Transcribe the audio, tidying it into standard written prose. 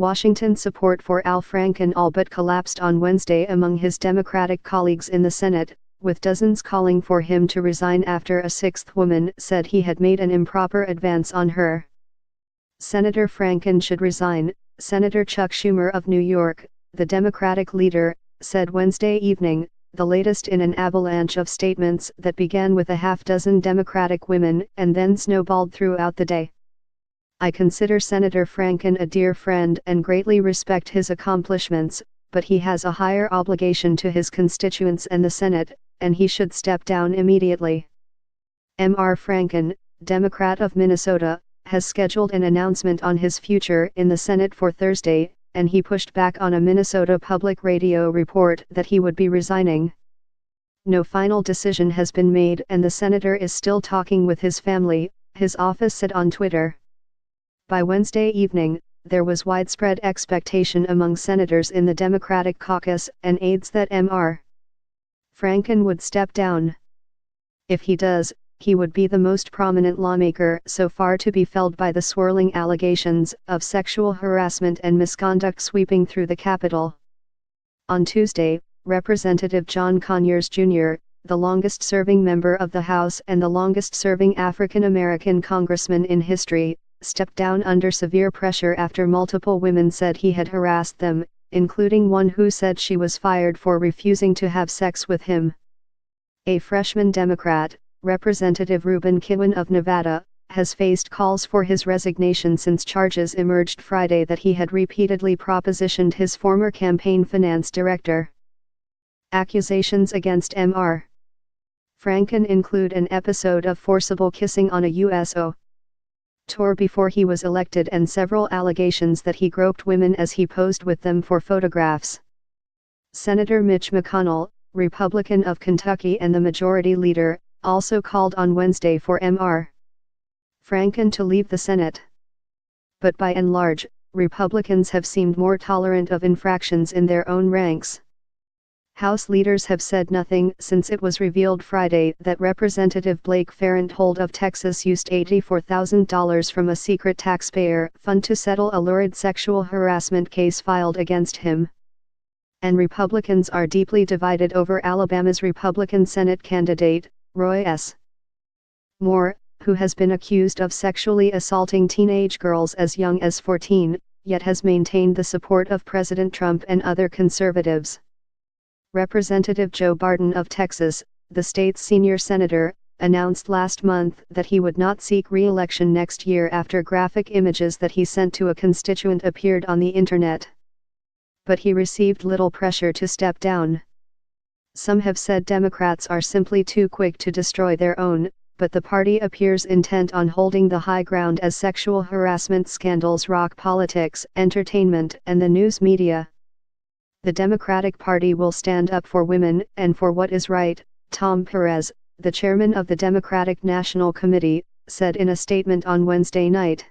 Washington's support for Al Franken all but collapsed on Wednesday among his Democratic colleagues in the Senate, with dozens calling for him to resign after a sixth woman said he had made an improper advance on her. Senator Franken should resign, Senator Chuck Schumer of New York, the Democratic leader, said Wednesday evening, the latest in an avalanche of statements that began with a half-dozen Democratic women and then snowballed throughout the day. I consider Senator Franken a dear friend and greatly respect his accomplishments, but he has a higher obligation to his constituents and the Senate, and he should step down immediately. Mr. Franken, Democrat of Minnesota, has scheduled an announcement on his future in the Senate for Thursday, and he pushed back on a Minnesota Public Radio report that he would be resigning. No final decision has been made and the senator is still talking with his family, his office said on Twitter. By Wednesday evening, there was widespread expectation among senators in the Democratic caucus and aides that Mr. Franken would step down. If he does, he would be the most prominent lawmaker so far to be felled by the swirling allegations of sexual harassment and misconduct sweeping through the Capitol. On Tuesday, Representative John Conyers Jr., the longest-serving member of the House and the longest-serving African-American congressman in history, stepped down under severe pressure after multiple women said he had harassed them, including one who said she was fired for refusing to have sex with him. A freshman Democrat, Representative Reuben Kiwen of Nevada, has faced calls for his resignation since charges emerged Friday that he had repeatedly propositioned his former campaign finance director. Accusations against Mr. Franken include an episode of forcible kissing on a USO tour before he was elected and several allegations that he groped women as he posed with them for photographs. Senator Mitch McConnell, Republican of Kentucky and the majority leader, also called on Wednesday for Mr. Franken to leave the Senate. But by and large, Republicans have seemed more tolerant of infractions in their own ranks. House leaders have said nothing since it was revealed Friday that Representative Blake Farenthold of Texas used $84,000 from a secret taxpayer fund to settle a lurid sexual harassment case filed against him. And Republicans are deeply divided over Alabama's Republican Senate candidate, Roy S. Moore, who has been accused of sexually assaulting teenage girls as young as 14, yet has maintained the support of President Trump and other conservatives. Representative Joe Barton of Texas, the state's senior senator, announced last month that he would not seek re-election next year after graphic images that he sent to a constituent appeared on the internet. But he received little pressure to step down. Some have said Democrats are simply too quick to destroy their own, but the party appears intent on holding the high ground as sexual harassment scandals rock politics, entertainment, and the news media. The Democratic Party will stand up for women and for what is right, Tom Perez, the chairman of the Democratic National Committee, said in a statement on Wednesday night.